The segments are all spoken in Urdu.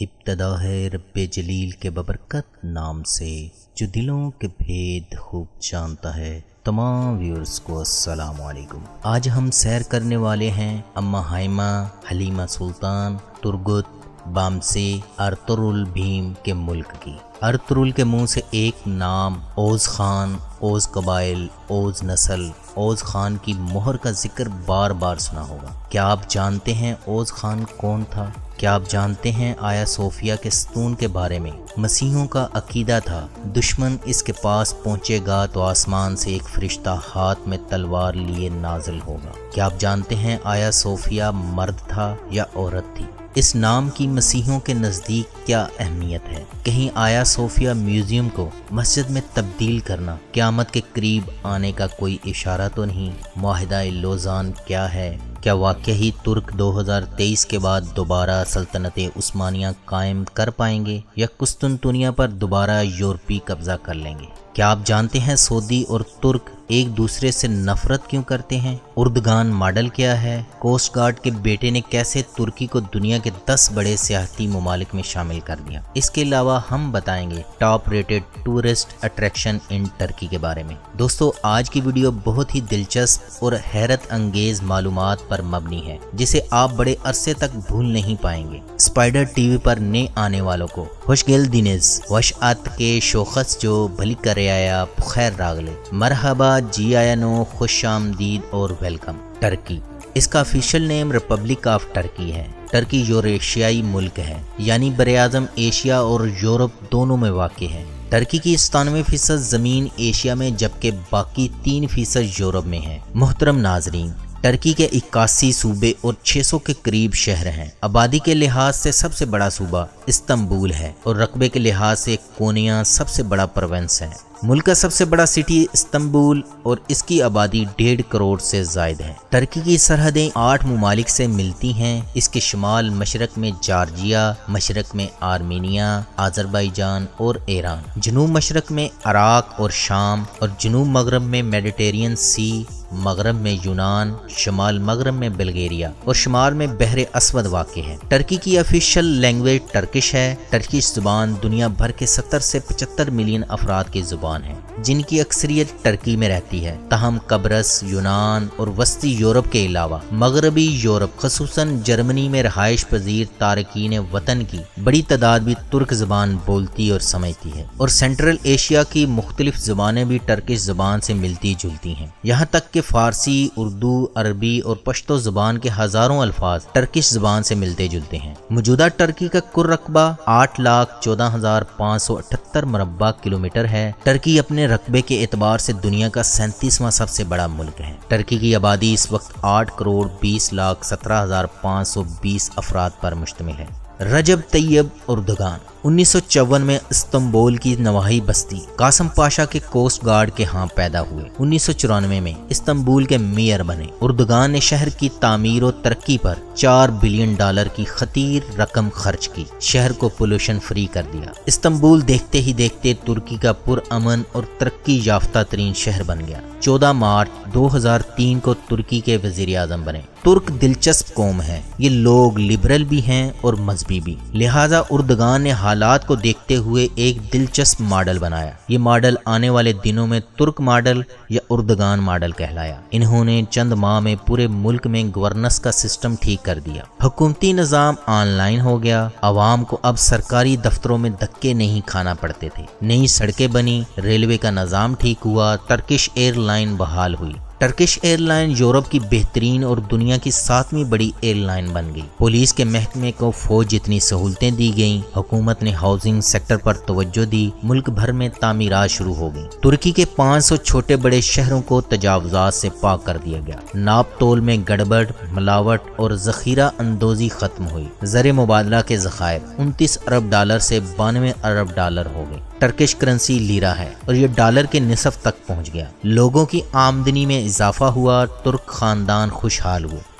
ابتدا ہے رب جلیل کے ببرکت نام سے جو دلوں کے بھید خوب جانتا ہے۔ تمام ویورز کو السلام علیکم۔ آج ہم سیر کرنے والے ہیں اماں ہائمہ حلیمہ سلطان ترگت بامسی ارطغرل بھیم کے ملک کی۔ ارطغرل کے منہ سے ایک نام اوز خان، اوز قبائل، اوز نسل، اوز خان کی مہر کا ذکر بار بار سنا ہوگا۔ کیا آپ جانتے ہیں اوز خان کون تھا؟ کیا آپ جانتے ہیں آیا صوفیہ کے ستون کے بارے میں؟ مسیحیوں کا عقیدہ تھا دشمن اس کے پاس پہنچے گا تو آسمان سے ایک فرشتہ ہاتھ میں تلوار لیے نازل ہوگا۔ کیا آپ جانتے ہیں آیا صوفیہ مرد تھا یا عورت تھی؟ اس نام کی مسیحیوں کے نزدیک کیا اہمیت ہے؟ کہیں آیا صوفیہ میوزیم کو مسجد میں تبدیل کرنا قیامت کے قریب آنے کا کوئی اشارہ تو نہیں؟ معاہدہ لوزان کیا ہے؟ کیا واقعی ترک 2023 کے بعد دوبارہ سلطنت عثمانیہ قائم کر پائیں گے یا قسطنطنیہ پر دوبارہ یورپی قبضہ کر لیں گے؟ کیا آپ جانتے ہیں سعودی اور ترک ایک دوسرے سے نفرت کیوں کرتے ہیں؟ اردگان ماڈل کیا ہے؟ کوسٹ گارڈ کے بیٹے نے کیسے ترکی کو دنیا کے 10 بڑے سیاحتی ممالک میں شامل کر دیا؟ اس کے علاوہ ہم بتائیں گے top rated tourist attraction in Turkey کے بارے میں۔ دوستو آج کی ویڈیو بہت ہی دلچسپ اور حیرت انگیز معلومات پر مبنی ہے جسے آپ بڑے عرصے تک بھول نہیں پائیں گے۔ اسپائڈر ٹی وی پر نئے آنے والوں کو خوشگل دینز وشعت کے شوخص جو بھلی کرے آیا خیر راغلے مرحبا جی آیا نو خوش آمدید اور ویلکم۔ ٹرکی اس کا official name Republic of Turkey ہے۔ ٹرکی یوریشیائی ملک ہے یعنی براعظم ایشیا اور یورپ دونوں میں واقع ہے۔ ٹرکی کی 97% زمین ایشیا میں جبکہ باقی 3% یورپ میں ہے۔ محترم ناظرین، ٹرکی کے 81 صوبے اور 600 کے قریب شہر ہیں۔ آبادی کے لحاظ سے سب سے بڑا صوبہ استنبول ہے اور رقبے کے لحاظ سے کونیا سب سے بڑا پروونس ہے۔ ملک کا سب سے بڑا سٹی استنبول اور اس کی آبادی 1.5 کروڑ سے زائد ہے۔ ٹرکی کی سرحدیں 8 ممالک سے ملتی ہیں۔ اس کے شمال مشرق میں جارجیا، مشرق میں آرمینیا، آذربائیجان اور ایران، جنوب مشرق میں عراق اور شام اور جنوب مغرب میں میڈیٹرینین سی، مغرب میں یونان، شمال مغرب میں بلغیریا اور شمال میں بحر اسود واقع ہے۔ ٹرکی کی آفیشیل لینگویج ٹرکش ہے۔ ٹرکش زبان دنیا بھر کے 70 سے 75 ملین افراد کی زبان ہے جن کی اکثریت ٹرکی میں رہتی ہے۔ تاہم قبرص، یونان اور وسطی یورپ کے علاوہ مغربی یورپ خصوصاً جرمنی میں رہائش پذیر تارکین وطن کی بڑی تعداد بھی ترک زبان بولتی اور سمجھتی ہے، اور سینٹرل ایشیا کی مختلف زبانیں بھی ٹرکش زبان سے ملتی جلتی ہیں۔ یہاں تک کہ فارسی، اردو، عربی اور پشتو زبان کے ہزاروں الفاظ ٹرکش زبان سے ملتے جلتے ہیں۔ موجودہ ٹرکی کا کل رقبہ 8,14,578 مربع کلومیٹر ہے۔ ٹرکی اپنے رقبے کے اعتبار سے دنیا کا 37واں سب سے بڑا ملک ہے۔ ٹرکی کی آبادی اس وقت 8,20,17,520 افراد پر مشتمل ہے۔ رجب طیب اردگان 1954 میں استنبول کی نواحی بستی قاسم پاشا کے کوسٹ گارڈ کے ہاں پیدا ہوئے۔ 1994 میں استنبول کے میئر بنے۔ اردگان نے شہر کی تعمیر و ترقی پر $4 بلین کی خطیر رقم خرچ کی، شہر کو پولوشن فری کر دیا۔ استنبول دیکھتے ہی دیکھتے ترکی کا پرامن اور ترقی یافتہ ترین شہر بن گیا۔ 14 مارچ 2003 کو ترکی کے وزیر اعظم بنے۔ ترک دلچسپ قوم ہے، یہ لوگ لبرل بھی ہیں اور مذہبی بھی، لہٰذا اردگان نے حالات کو دیکھتے ہوئے ایک دلچسپ ماڈل بنایا۔ یہ ماڈل آنے والے دنوں میں ترک ماڈل یا اردگان ماڈل کہلایا۔ انہوں نے چند ماہ میں پورے ملک میں گورننس کا سسٹم ٹھیک کر دیا۔ حکومتی نظام آن لائن ہو گیا۔ عوام کو اب سرکاری دفتروں میں دھکے نہیں کھانا پڑتے تھے۔ نئی سڑکیں بنی، ریلوے کا نظام ٹھیک ہوا، ٹرکش ایئر لائن بحال ہوئی۔ ٹرکش ایئر لائن یورپ کی بہترین اور دنیا کی 7ویں بڑی ایئر لائن بن گئی۔ پولیس کے محکمے کو فوج جتنی سہولتیں دی گئیں، حکومت نے ہاؤسنگ سیکٹر پر توجہ دی، ملک بھر میں تعمیرات شروع ہو گئیں۔ ترکی کے 500 چھوٹے بڑے شہروں کو تجاوزات سے پاک کر دیا گیا۔ ناپ تول میں گڑبڑ، ملاوٹ اور ذخیرہ اندوزی ختم ہوئی۔ زر مبادلہ کے ذخائر $29 ارب سے $92 ارب ہو گئے۔ ٹرکش کرنسی لیرا ہے اور یہ ڈالر کے نصف تک پہنچ گیا۔ لوگوں کی آمدنی میں اضافہ ہوا، ترک خاندان خوشحال ہوئے۔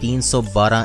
312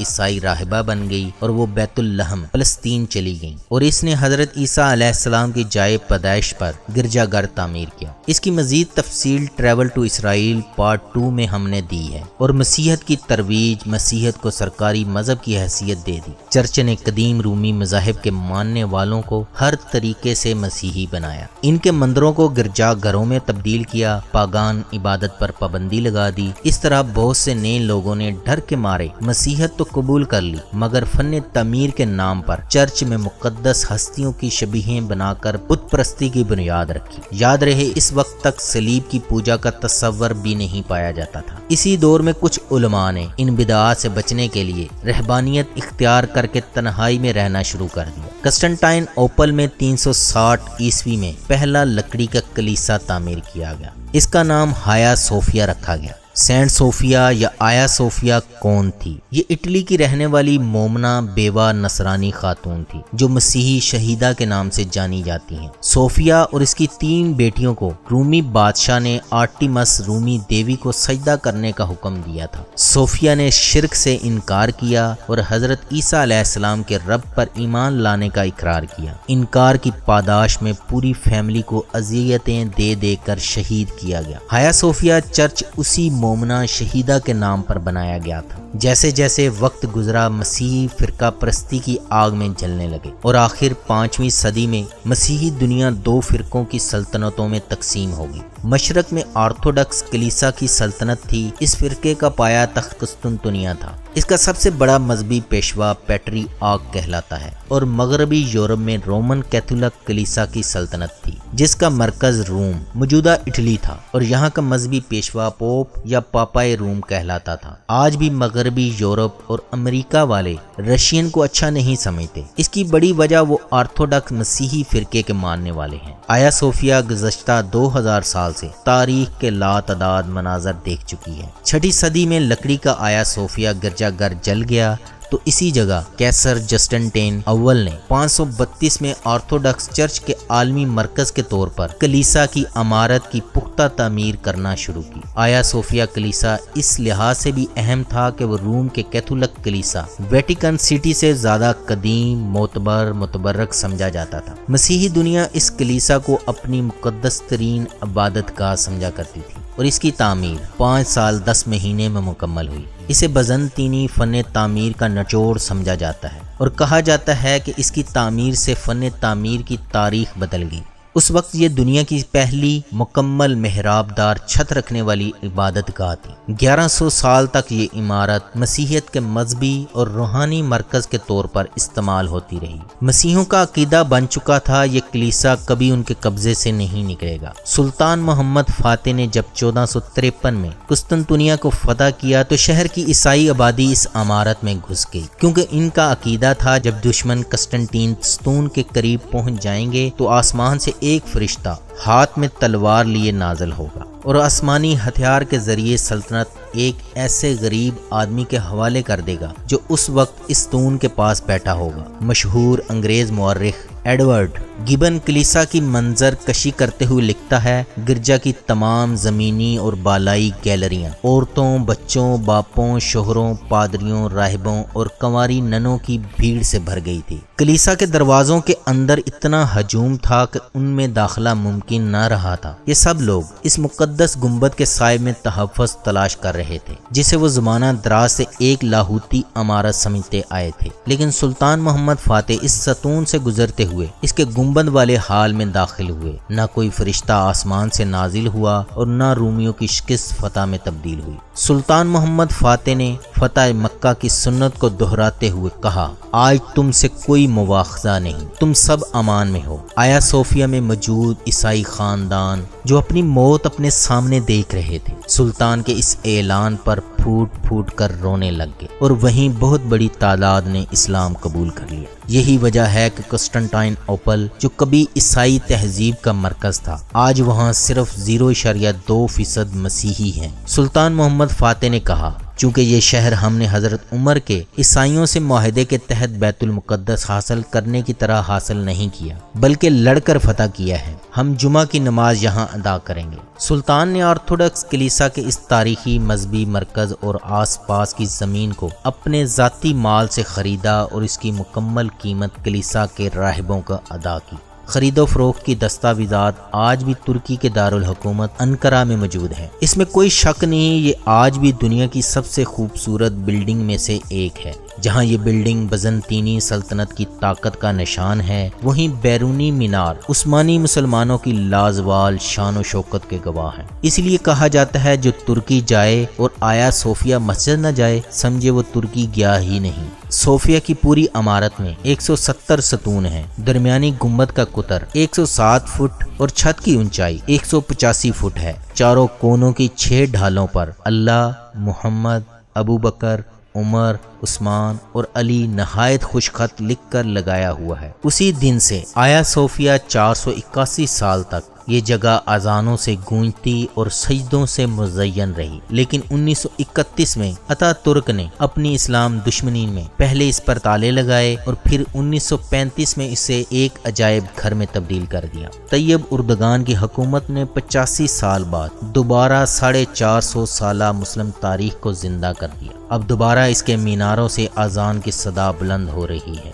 عیسائی راہبہ بن گئی اور وہ بیت اللحم فلسطین چلی گئیں، اور اس نے حضرت عیسیٰ علیہ السلام کی جائے پیدائش پر گرجا گھر تعمیر کیا۔ اس کی مزید تفصیل ٹریول ٹو اسرائیل پارٹ 2 میں ہم نے دی ہے، اور مسیحیت کی ترویج، مسیحیت کو سرکاری مذہب کی حیثیت دے دی۔ چرچ نے قدیم رومی مذاہب کے ماننے والوں کو ہر طریقے سے مسیحی بنایا، ان کے مندروں کو گرجا گھروں میں تبدیل کیا، پاگان عبادت پر پابندی لگا دی۔ اس طرح بہت سے نئے لوگوں نے ڈر کے مارے مسیحیت تو قبول کر لی، مگر فن تعمیر کے نام پر چرچ میں مقدس ہستیوں کی شبیہیں بنا کر بت پرستی کی بنیاد رکھی۔ یاد رہے اس وقت تک صلیب کی پوجا کا تصور بھی نہیں پایا جاتا تھا۔ اسی دور میں کچھ علماء نے ان بدعات سے بچنے کے لیے رہبانیت اختیار کر کے تنہائی میں رہنا شروع کر دیا۔ قسطنطین اوپل میں 360 عیسوی میں پہلا لکڑی کا کلیسا تعمیر کیا گیا۔ اس کا نام ہایا صوفیہ رکھا گیا۔ سینٹ صوفیہ یا آیا صوفیہ کون تھی؟ یہ اٹلی کی رہنے والی مومنہ بیوہ نصرانی خاتون تھی جو مسیحی شہیدہ کے نام سے جانی جاتی ہیں۔ صوفیہ اور اس کی 3 بیٹیوں کو رومی بادشاہ نے آرٹیمس رومی دیوی کو سجدہ کرنے کا حکم دیا تھا۔ صوفیہ نے شرک سے انکار کیا اور حضرت عیسیٰ علیہ السلام کے رب پر ایمان لانے کا اقرار کیا۔ انکار کی پاداش میں پوری فیملی کو اذیتیں دے دے کر شہید کیا گیا۔ ہایا صوفیہ چرچ اسی مومنہ شہیدہ کے نام پر بنایا گیا تھا۔ جیسے جیسے وقت گزرا مسیحی فرقہ پرستی کی آگ میں جلنے لگے، اور آخر 5ویں صدی میں مسیحی دنیا 2 فرقوں کی سلطنتوں میں تقسیم ہو گئی۔ مشرق میں آرتھوڈکس کلیسا کی سلطنت تھی، اس فرقے کا پایا تخت قسطنطنیہ تھا۔ اس کا سب سے بڑا مذہبی پیشوا پیٹری آرک کہلاتا ہے، اور مغربی یورپ میں رومن کیتھولک کلیسا کی سلطنت تھی جس کا مرکز روم موجودہ اٹلی تھا، اور یہاں کا مذہبی پیشوا پوپ یا پاپائے روم کہلاتا تھا۔ آج بھی مغربی یورپ اور امریکہ والے رشین کو اچھا نہیں سمجھتے۔ اس کی بڑی وجہ وہ آرتھوڈکس مسیحی فرقے کے ماننے والے ہیں۔ آیا صوفیہ گزشتہ 2000 سال سے تاریخ کے لاتعداد مناظر دیکھ چکی ہے۔ 6 صدی میں لکڑی کا آیا صوفیہ گرجا گھر جل گیا تو اسی جگہ کیسر جسٹنٹین اول نے 532 میں آرتھوڈکس چرچ کے عالمی مرکز کے طور پر کلیسا کی عمارت کی پختہ تعمیر کرنا شروع کی۔ آیا صوفیہ کلیسا اس لحاظ سے بھی اہم تھا کہ وہ روم کے کیتھولک کلیسا ویٹیکن سٹی سے زیادہ قدیم، معتبر، متبرک سمجھا جاتا تھا۔ مسیحی دنیا اس کلیسا کو اپنی مقدس ترین عبادت گاہ سمجھا کرتی تھی، اور اس کی تعمیر 5 سال 10 مہینے میں مکمل ہوئی۔ اسے بزنطینی فن تعمیر کا نچوڑ سمجھا جاتا ہے، اور کہا جاتا ہے کہ اس کی تعمیر سے فن تعمیر کی تاریخ بدل گئی۔ اس وقت یہ دنیا کی پہلی مکمل محراب دار چھت رکھنے والی عبادت گاہ تھی۔ 1100 سال تک یہ عمارت مسیحیت کے مذہبی اور روحانی مرکز کے طور پر استعمال ہوتی رہی۔ مسیحیوں کا عقیدہ بن چکا تھا یہ کلیسا کبھی ان کے قبضے سے نہیں نکلے گا۔ سلطان محمد فاتح نے جب 1453 میں قسطنطنیہ کو فتح کیا تو شہر کی عیسائی آبادی اس عمارت میں گھس گئی، کیونکہ ان کا عقیدہ تھا جب دشمن قسطنطین ستون کے قریب پہنچ جائیں گے تو آسمان سے ایک فرشتہ ہاتھ میں تلوار لیے نازل ہوگا اور آسمانی ہتھیار کے ذریعے سلطنت ایک ایسے غریب آدمی کے حوالے کر دے گا جو اس وقت اس ستون کے پاس بیٹھا ہوگا۔ مشہور انگریز مورخ ایڈورڈ گبن کلیسا کی منظر کشی کرتے ہوئے لکھتا ہے، گرجا کی تمام زمینی اور بالائی گیلریاں عورتوں، بچوں، باپوں، شوہروں، پادریوں، راہبوں اور کنواری ننوں کی بھیڑ سے بھر گئی تھی۔ کلیسا کے دروازوں کے اندر اتنا ہجوم تھا کہ ان میں داخلہ ممکن نہ رہا تھا۔ یہ سب لوگ اس مقدس گنبد کے سائے میں تحفظ تلاش کر رہے تھے جسے وہ زمانہ دراز سے ایک لاہوتی عمارت سمجھتے آئے تھے، لیکن سلطان محمد فاتح اس ستون سے گزرتے ہوئے اس کے گنبد والے حال میں داخل ہوئے۔ نہ کوئی فرشتہ آسمان سے نازل ہوا اور نہ رومیوں کی شکست فتح میں تبدیل ہوئی۔ سلطان محمد فاتح نے فتح مکہ کی سنت کو دہراتے ہوئے کہا، آج تم سے کوئی مواخذہ نہیں، تم سب امان میں ہو۔ آیا صوفیہ میں موجود عیسائی خاندان جو اپنی موت اپنے سامنے دیکھ رہے تھے سلطان کے اس اعلان پر پھوٹ پھوٹ کر رونے لگ گئے، اور وہیں بہت بڑی تعداد نے اسلام قبول کر لیا۔ یہی وجہ ہے کہ قسطنطین اوپل جو کبھی عیسائی تہذیب کا مرکز تھا، آج وہاں صرف 0.2% مسیحی ہیں۔ سلطان محمد فاتح نے کہا، چونکہ یہ شہر ہم نے حضرت عمر کے عیسائیوں سے معاہدے کے تحت بیت المقدس حاصل کرنے کی طرح حاصل نہیں کیا بلکہ لڑ کر فتح کیا ہے، ہم جمعہ کی نماز یہاں ادا کریں گے۔ سلطان نے آرتھوڈکس کلیسا کے اس تاریخی مذہبی مرکز اور آس پاس کی زمین کو اپنے ذاتی مال سے خریدا اور اس کی مکمل قیمت کلیسا کے راہبوں کا ادا کی۔ خرید و فروخت کی دستاویزات آج بھی ترکی کے دارالحکومت انقرہ میں موجود ہیں۔ اس میں کوئی شک نہیں، یہ آج بھی دنیا کی سب سے خوبصورت بلڈنگ میں سے ایک ہے۔ جہاں یہ بلڈنگ بزنطینی سلطنت کی طاقت کا نشان ہے، وہیں بیرونی مینار عثمانی مسلمانوں کی لازوال شان و شوکت کے گواہ ہیں۔ اس لیے کہا جاتا ہے جو ترکی جائے اور آیا صوفیہ مسجد نہ جائے، سمجھے وہ ترکی گیا ہی نہیں۔ صوفیہ کی پوری عمارت میں 170 ستون ہیں، درمیانی گنبد کا قطر 107 فٹ اور چھت کی اونچائی 185 فٹ ہے۔ چاروں کونوں کی 6 ڈھالوں پر اللہ، محمد، ابو بکر، عمر، عثمان اور علی نہایت خوش خط لکھ کر لگایا ہوا ہے۔ اسی دن سے آیا صوفیہ 481 سال تک یہ جگہ اذانوں سے گونجتی اور سجدوں سے مزین رہی، لیکن 1931 میں اتا ترک نے اپنی اسلام دشمنی میں پہلے اس پر تالے لگائے اور پھر 1935 میں اسے ایک عجائب گھر میں تبدیل کر دیا۔ طیب اردگان کی حکومت نے 85 سال بعد دوبارہ 450 سالہ مسلم تاریخ کو زندہ کر دیا۔ اب دوبارہ اس کے میناروں سے اذان کی صدا بلند ہو رہی ہے۔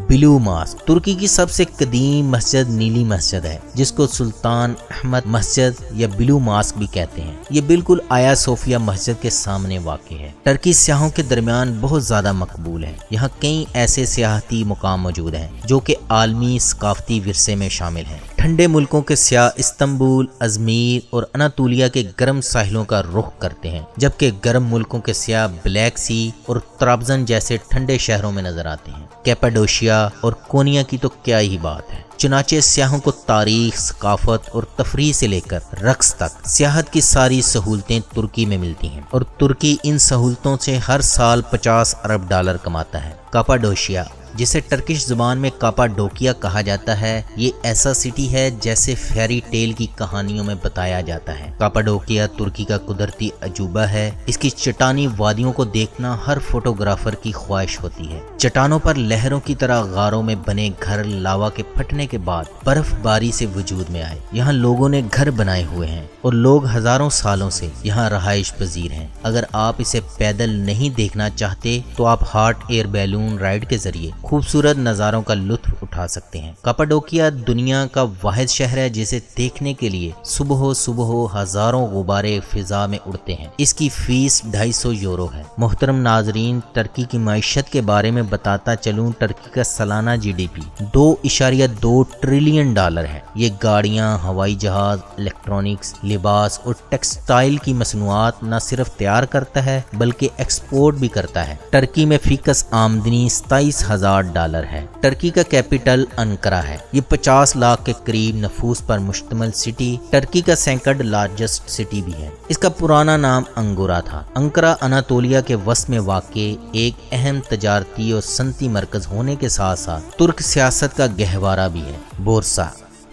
بلو ماسک ترکی کی سب سے قدیم مسجد نیلی مسجد ہے، جس کو سلطان احمد مسجد یا بلو ماسک بھی کہتے ہیں۔ یہ بالکل آیا صوفیہ مسجد کے سامنے واقع ہے۔ ترکی سیاحوں کے درمیان بہت زیادہ مقبول ہے۔ یہاں کئی ایسے سیاحتی مقام موجود ہیں جو کہ عالمی ثقافتی ورثے میں شامل ہیں۔ ٹھنڈے ملکوں کے سیاح استنبول، ازمیر اور اناطولیہ کے گرم ساحلوں کا رخ کرتے ہیں، جبکہ گرم ملکوں کے سیاح بلیک سی اور طرابزن جیسے ٹھنڈے شہروں میں نظر آتے ہیں۔ کیپاڈوشیا اور کونیا کی تو کیا ہی بات ہے۔ چنانچہ سیاحوں کو تاریخ، ثقافت اور تفریح سے لے کر رقص تک سیاحت کی ساری سہولتیں ترکی میں ملتی ہیں، اور ترکی ان سہولتوں سے ہر سال 50 ارب ڈالر کماتا ہے۔ کاپاڈوشیا، جسے ٹرکش زبان میں کاپاڈوکیا کہا جاتا ہے، یہ ایسا سٹی ہے جیسے فیری ٹیل کی کہانیوں میں بتایا جاتا ہے۔ کاپاڈوکیا ترکی کا قدرتی عجوبہ ہے۔ اس کی چٹانی وادیوں کو دیکھنا ہر فوٹوگرافر کی خواہش ہوتی ہے۔ چٹانوں پر لہروں کی طرح غاروں میں بنے گھر لاوا کے پھٹنے کے بعد برف باری سے وجود میں آئے۔ یہاں لوگوں نے گھر بنائے ہوئے ہیں اور لوگ ہزاروں سالوں سے یہاں رہائش پذیر ہیں۔ اگر آپ اسے پیدل نہیں دیکھنا چاہتے تو آپ ہاٹ ایئر بیلون رائڈ کے ذریعے خوبصورت نظاروں کا لطف اٹھا سکتے ہیں۔ کاپاڈوکیا دنیا کا واحد شہر ہے جسے دیکھنے کے لیے صبح ہزاروں غبارے فضا میں اڑتے ہیں۔ اس کی فیس 250 یورو ہے۔ محترم ناظرین، ٹرکی کی معیشت کے بارے میں بتاتا چلوں، ٹرکی کا سالانہ GDP 2.2 ٹریلین ڈالر ہے۔ یہ گاڑیاں، ہوائی جہاز، الیکٹرانکس، لباس اور ٹیکسٹائل کی مصنوعات نہ صرف تیار کرتا ہے بلکہ ایکسپورٹ بھی کرتا ہے۔ ٹرکی میں فی کس آمدنی 27,000 ڈالر ہے۔ ٹرکی کا کیپٹل انقرہ ہے۔ یہ 50 لاکھ کے قریب نفوس پر مشتمل سٹی ٹرکی کا سیکنڈ لارجسٹ سٹی بھی ہے۔ اس کا پرانا نام انگورا تھا۔ انقرہ اناطولیہ کے وسط میں واقع ایک اہم تجارتی اور صنعتی مرکز ہونے کے ساتھ ساتھ ترک سیاست کا گہوارہ بھی ہے۔ بورسا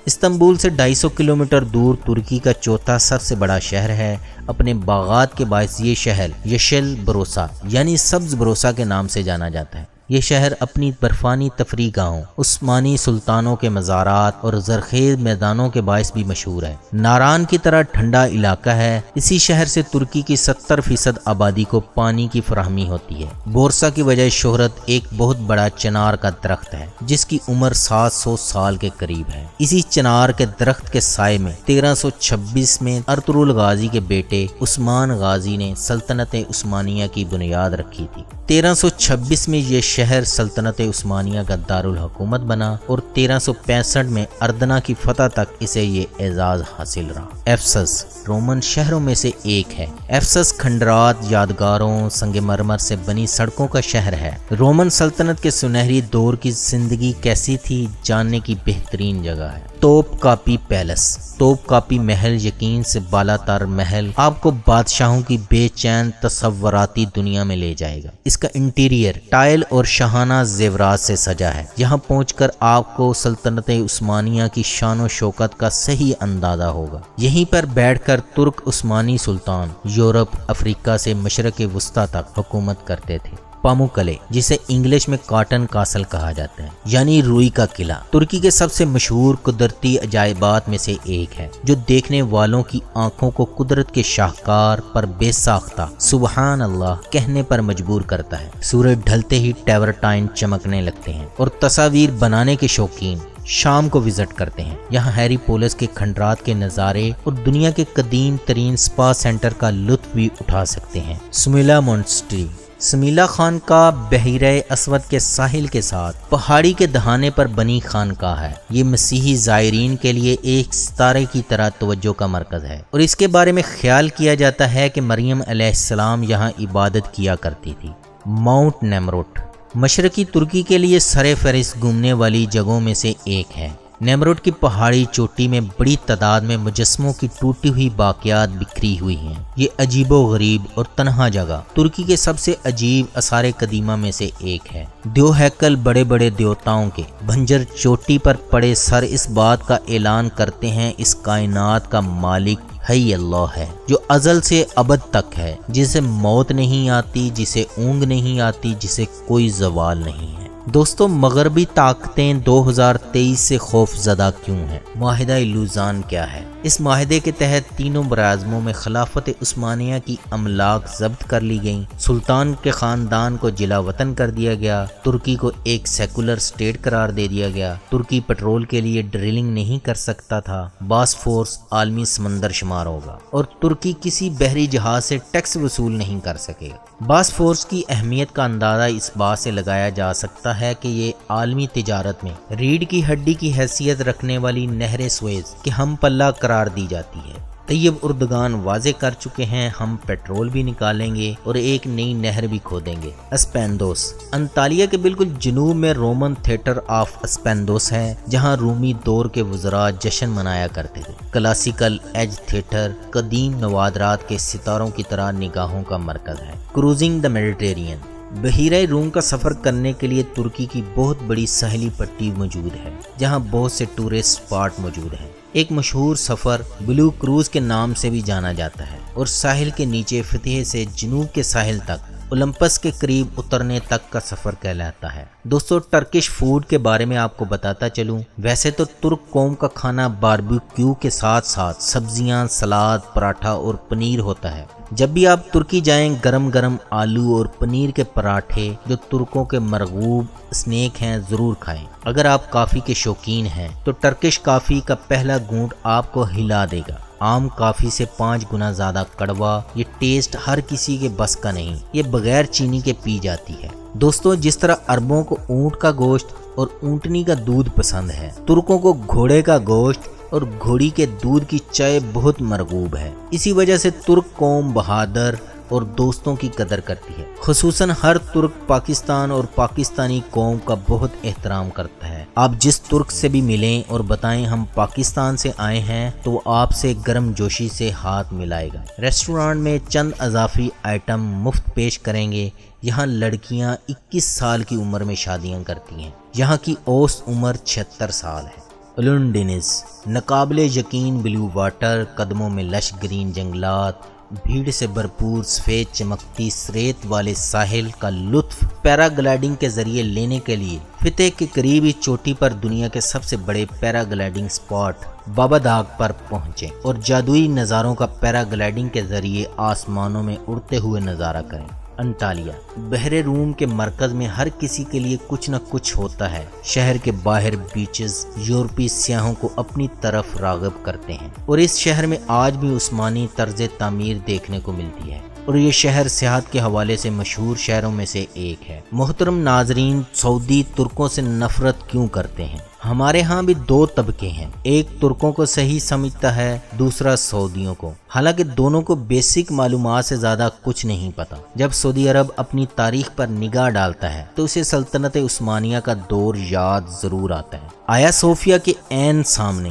استنبول سے 250 کلومیٹر دور ترکی کا چوتھا سب سے بڑا شہر ہے۔ اپنے باغات کے باعث یہ شہر یشل بروسا یعنی سبز بروسا کے نام سے جانا جاتا ہے۔ یہ شہر اپنی برفانی تفریح گاہوں، عثمانی سلطانوں کے مزارات اور زرخیز میدانوں کے باعث بھی مشہور ہے۔ ناران کی طرح ٹھنڈا علاقہ ہے۔ اسی شہر سے ترکی کی 70% آبادی کو پانی کی فراہمی ہوتی ہے۔ بورسا کی وجہ شہرت ایک بہت بڑا چنار کا درخت ہے جس کی عمر 700 سال کے قریب ہے۔ اسی چنار کے درخت کے سائے میں 1326 میں ارطغرل غازی کے بیٹے عثمان غازی نے سلطنت عثمانیہ کی بنیاد رکھی تھی۔ 1326 میں یہ شہر سلطنت عثمانیہ کا دارالحکومت بنا اور 1365 میں اردنا کی فتح تک اسے یہ اعزاز حاصل رہا۔ ایفسس رومن شہروں میں سے ایک ہے۔ ایفسس کھنڈرات، یادگاروں، سنگ مرمر سے بنی سڑکوں کا شہر ہے۔ رومن سلطنت کے سنہری دور کی زندگی کیسی تھی جاننے کی بہترین جگہ ہے۔ توپ کاپی پیلس توپ کاپی محل یقین سے بالا تر محل آپ کو بادشاہوں کی بے چین تصوراتی دنیا میں لے جائے گا۔ اس کا انٹیریئر ٹائل اور شاہانہ زیورات سے سجا ہے۔ یہاں پہنچ کر آپ کو سلطنت عثمانیہ کی شان و شوکت کا صحیح اندازہ ہوگا۔ یہیں پر بیٹھ کر ترک عثمانی سلطان یورپ افریقہ سے مشرق وسطیٰ تک حکومت کرتے تھے۔ پاموکلے، جسے انگلش میں کاٹن کاسل کہا جاتا ہے، یعنی روئی کا قلعہ، ترکی کے سب سے مشہور قدرتی عجائبات میں سے ایک ہے، جو دیکھنے والوں کی آنکھوں کو قدرت کے شاہکار پر بے ساختہ سبحان اللہ کہنے پر مجبور کرتا ہے۔ سورج ڈھلتے ہی ٹیورٹائن چمکنے لگتے ہیں اور تصاویر بنانے کے شوقین شام کو وزٹ کرتے ہیں۔ یہاں ہیری پولس کے کھنڈرات کے نظارے اور دنیا کے قدیم ترین سپا سینٹر کا لطف بھی اٹھا سکتے ہیں۔ سمیلا مونسٹری، سمیلا خان کا بحیرہ اسود کے ساحل کے ساتھ پہاڑی کے دہانے پر بنی خانقاہ ہے۔ یہ مسیحی زائرین کے لیے ایک ستارے کی طرح توجہ کا مرکز ہے اور اس کے بارے میں خیال کیا جاتا ہے کہ مریم علیہ السلام یہاں عبادت کیا کرتی تھی۔ ماؤنٹ نیمروٹ مشرقی ترکی کے لیے سر فہرست گھومنے والی جگہوں میں سے ایک ہے۔ نیمروٹ کی پہاڑی چوٹی میں بڑی تعداد میں مجسموں کی ٹوٹی ہوئی باقیات بکھری ہوئی ہیں۔ یہ عجیب و غریب اور تنہا جگہ ترکی کے سب سے عجیب آثار قدیمہ میں سے ایک ہے۔ دیو ہیکل بڑے بڑے دیوتاؤں کے بنجر چوٹی پر پڑے سر اس بات کا اعلان کرتے ہیں اس کائنات کا مالک ہے اللہ ہے، جو ازل سے ابد تک ہے، جسے موت نہیں آتی، جسے اونگ نہیں آتی، جسے کوئی زوال نہیں ہے۔ دوستو، مغربی طاقتیں 2023 سے خوف زدہ کیوں ہیں؟ معاہدہ لوزان کیا ہے؟ اس معاہدے کے تحت تینوں براعظموں میں خلافت عثمانیہ کی املاک ضبط کر لی گئیں، سلطان کے خاندان کو جلا وطن کر دیا گیا، ترکی کو ایک سیکولر سٹیٹ قرار دے دیا گیا، ترکی پیٹرول کے لیے ڈرلنگ نہیں کر سکتا تھا، باسفورس عالمی سمندر شمار ہوگا اور ترکی کسی بحری جہاز سے ٹیکس وصول نہیں کر سکے گا۔ باسفورس کی اہمیت کا اندازہ اس بات سے لگایا جا سکتا ہے کہ یہ عالمی تجارت میں ریڑھ کی ہڈی کی حیثیت رکھنے والی نہر سویز کے ہم پلہ قرار دی جاتی ہے۔ طیب اردگان واضح کر چکے ہیں، ہم پیٹرول بھی نکالیں گے اور ایک نئی نہر بھی کھودیں گے۔ اسپینڈوس انطالیہ کے بالکل جنوب میں رومن تھیٹر آف اسپینڈوس ہے، جہاں رومی دور کے وزراء جشن منایا کرتے تھے۔ کلاسیکل ایج تھیٹر قدیم نوادرات کے ستاروں کی طرح نگاہوں کا مرکز ہے۔ کروزنگ دا میڈیٹرینین بحیرہ روم کا سفر کرنے کے لیے ترکی کی بہت بڑی ساحلی پٹی موجود ہے، جہاں بہت سے ٹورسٹ اسپاٹ موجود ہیں۔ ایک مشہور سفر بلو کروز کے نام سے بھی جانا جاتا ہے اور ساحل کے نیچے فتح سے جنوب کے ساحل تک اولمپس کے قریب اترنے تک کا سفر کہلاتا ہے۔ دوستو، ٹرکش فوڈ کے بارے میں آپ کو بتاتا چلوں، ویسے تو ترک قوم کا کھانا باربیکیو کے ساتھ ساتھ سبزیاں، سلاد، پراٹھا اور پنیر ہوتا ہے۔ جب بھی آپ ترکی جائیں، گرم گرم آلو اور پنیر کے پراٹھے جو ترکوں کے مرغوب اسنیک ہیں ضرور کھائیں۔ اگر آپ کافی کے شوقین ہیں تو ٹرکش کافی کا پہلا گھونٹ آپ کو ہلا دے گا۔ عام کافی سے 5 گنا زیادہ کڑوا، یہ ٹیسٹ ہر کسی کے بس کا نہیں، یہ بغیر چینی کے پی جاتی ہے۔ دوستو، جس طرح عربوں کو اونٹ کا گوشت اور اونٹنی کا دودھ پسند ہے، ترکوں کو گھوڑے کا گوشت اور گھوڑی کے دودھ کی چائے بہت مرغوب ہے۔ اسی وجہ سے ترک قوم بہادر اور دوستوں کی قدر کرتی ہے۔ خصوصاً ہر ترک پاکستان اور پاکستانی قوم کا بہت احترام کرتا ہے۔ آپ جس ترک سے بھی ملیں اور بتائیں ہم پاکستان سے آئے ہیں تو وہ آپ سے گرم جوشی سے ہاتھ ملائے گا۔ ریسٹورانٹ میں چند اضافی آئٹم مفت پیش کریں گے۔ یہاں لڑکیاں 21 سال کی عمر میں شادیاں کرتی ہیں۔ یہاں کی اوسط عمر 76 سال ہے۔ لونڈینز ناقابل یقین بلیو واٹر، قدموں میں لش گرین جنگلات، بھیڑ سے بھرپور سفید چمکتی سریت والے ساحل کا لطف پیرا گلائیڈنگ کے ذریعے لینے کے لیے فتح کے قریبی چوٹی پر دنیا کے سب سے بڑے پیرا گلائیڈنگ سپاٹ بابا داغ پر پہنچیں اور جادوئی نظاروں کا پیرا گلائیڈنگ کے ذریعے آسمانوں میں اڑتے ہوئے نظارہ کریں۔ انطالیہ بحر روم کے مرکز میں ہر کسی کے لیے کچھ نہ کچھ ہوتا ہے۔ شہر کے باہر بیچز یورپی سیاحوں کو اپنی طرف راغب کرتے ہیں اور اس شہر میں آج بھی عثمانی طرز تعمیر دیکھنے کو ملتی ہے اور یہ شہر سیاحت کے حوالے سے مشہور شہروں میں سے ایک ہے۔ محترم ناظرین، سعودی ترکوں سے نفرت کیوں کرتے ہیں؟ ہمارے ہاں بھی 2 طبقے ہیں، ایک ترکوں کو صحیح سمجھتا ہے، دوسرا سعودیوں کو، حالانکہ دونوں کو بیسک معلومات سے زیادہ کچھ نہیں پتا۔ جب سعودی عرب اپنی تاریخ پر نگاہ ڈالتا ہے تو اسے سلطنت عثمانیہ کا دور یاد ضرور آتا ہے۔ آیا صوفیہ کے عین سامنے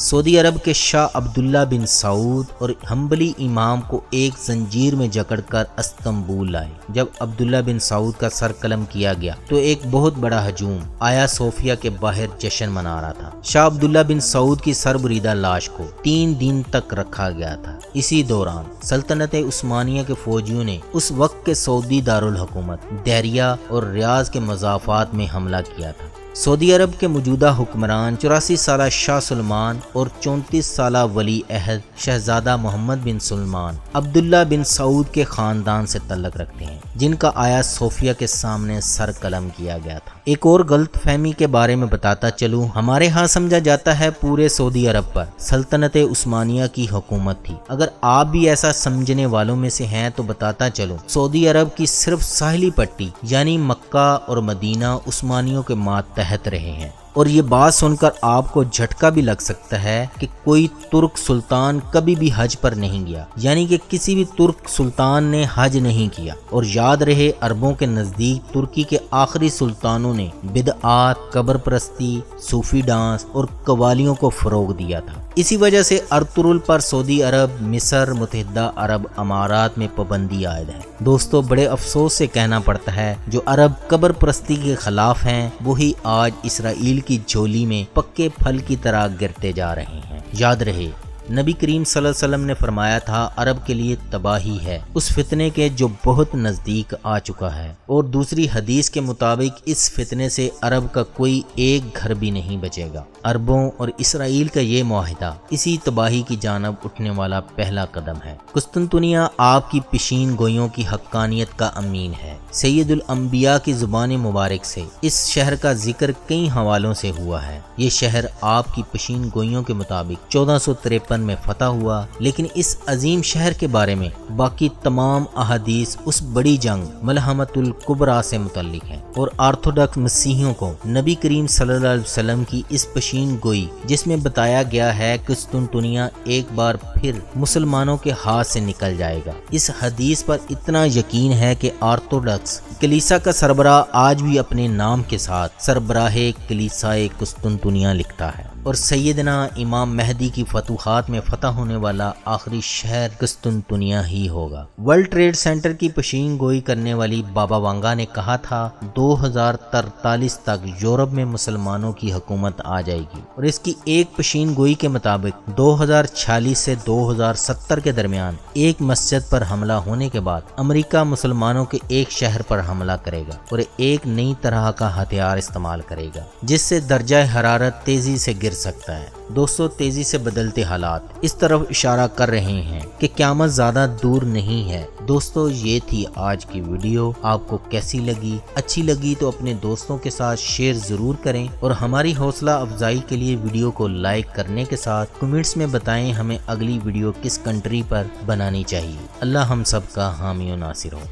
سعودی عرب کے شاہ عبداللہ بن سعود اور حنبلی امام کو ایک زنجیر میں جکڑ کر استنبول لائے۔ جب عبداللہ بن سعود کا سر قلم کیا گیا تو ایک بہت بڑا ہجوم آیا صوفیہ کے باہر جشن منا رہا تھا۔ شاہ عبداللہ بن سعود کی سر بریدہ لاش کو 3 دن تک رکھا گیا تھا۔ اسی دوران سلطنت عثمانیہ کے فوجیوں نے اس وقت کے سعودی دارالحکومت دہریہ اور ریاض کے مضافات میں حملہ کیا تھا۔ سعودی عرب کے موجودہ حکمران 84 سالہ شاہ سلمان اور 34 سالہ ولی عہد شہزادہ محمد بن سلمان عبداللہ بن سعود کے خاندان سے تعلق رکھتے ہیں، جن کا آیا صوفیہ کے سامنے سر قلم کیا گیا تھا۔ ایک اور غلط فہمی کے بارے میں بتاتا چلوں، ہمارے ہاں سمجھا جاتا ہے پورے سعودی عرب پر سلطنت عثمانیہ کی حکومت تھی۔ اگر آپ بھی ایسا سمجھنے والوں میں سے ہیں تو بتاتا چلوں، سعودی عرب کی صرف ساحلی پٹی یعنی مکہ اور مدینہ عثمانیوں کے ماتحت رہے ہیں۔ اور یہ بات سن کر آپ کو جھٹکا بھی لگ سکتا ہے کہ کوئی ترک سلطان کبھی بھی حج پر نہیں گیا، یعنی کہ کسی بھی ترک سلطان نے حج نہیں کیا۔ اور یاد رہے، عربوں کے نزدیک ترکی کے آخری سلطانوں نے بدعات، قبر پرستی، صوفی ڈانس اور قوالیوں کو فروغ دیا تھا۔ اسی وجہ سے ارطغرل پر سعودی عرب، مصر، متحدہ عرب امارات میں پابندی عائد ہے۔ دوستو، بڑے افسوس سے کہنا پڑتا ہے، جو عرب قبر پرستی کے خلاف ہیں وہی آج اسرائیل کی جھولی میں پکے پھل کی طرح گرتے جا رہے ہیں۔ یاد رہے، نبی کریم صلی اللہ علیہ وسلم نے فرمایا تھا، عرب کے لیے تباہی ہے اس فتنے کے جو بہت نزدیک آ چکا ہے، اور دوسری حدیث کے مطابق اس فتنے سے عرب کا کوئی ایک گھر بھی نہیں بچے گا۔ عربوں اور اسرائیل کا یہ معاہدہ اسی تباہی کی جانب اٹھنے والا پہلا قدم ہے۔ قسطنطنیہ آپ کی پیشین گوئیوں کی حقانیت کا امین ہے۔ سید الانبیاء کی زبان مبارک سے اس شہر کا ذکر کئی حوالوں سے ہوا ہے۔ یہ شہر آپ کی پیشین گوئیوں کے مطابق 1453 میں فتح ہوا، لیکن اس عظیم شہر کے بارے میں باقی تمام احادیث اس بڑی جنگ ملحمۃ الکبریٰ سے متعلق ہیں، اور آرتھوڈکس مسیحیوں کو نبی کریم صلی اللہ علیہ وسلم کی اس پیشین گوئی جس میں بتایا گیا ہے کہ قسطنطنیہ ایک بار پھر مسلمانوں کے ہاتھ سے نکل جائے گا، اس حدیث پر اتنا یقین ہے کہ آرتھوڈکس کلیسا کا سربراہ آج بھی اپنے نام کے ساتھ سربراہ کلیسائے قسطنطنیہ لکھتا ہے، اور سیدنا امام مہدی کی فتوحات میں فتح ہونے والا آخری شہر قسطنطنیہ ہی ہوگا۔ ورلڈ ٹریڈ سینٹر کی پیشین گوئی کرنے والی بابا وانگا نے کہا تھا 2043 تک یورپ میں مسلمانوں کی حکومت آ جائے گی، اور اس کی ایک پیشین گوئی کے مطابق 2046 سے 2070 کے درمیان ایک مسجد پر حملہ ہونے کے بعد امریکہ مسلمانوں کے ایک شہر پر حملہ کرے گا اور ایک نئی طرح کا ہتھیار استعمال کرے گا جس سے درجہ حرارت تیزی سے گر سکتا ہے۔ دوستو، تیزی سے بدلتے حالات اس طرف اشارہ کر رہے ہیں کہ قیامت زیادہ دور نہیں ہے۔ دوستو، یہ تھی آج کی ویڈیو۔ آپ کو کیسی لگی؟ اچھی لگی تو اپنے دوستوں کے ساتھ شیئر ضرور کریں، اور ہماری حوصلہ افزائی کے لیے ویڈیو کو لائک کرنے کے ساتھ کمنٹس میں بتائیں ہمیں اگلی ویڈیو کس کنٹری پر بنانی چاہیے۔ اللہ ہم سب کا حامی و ناصر ہو۔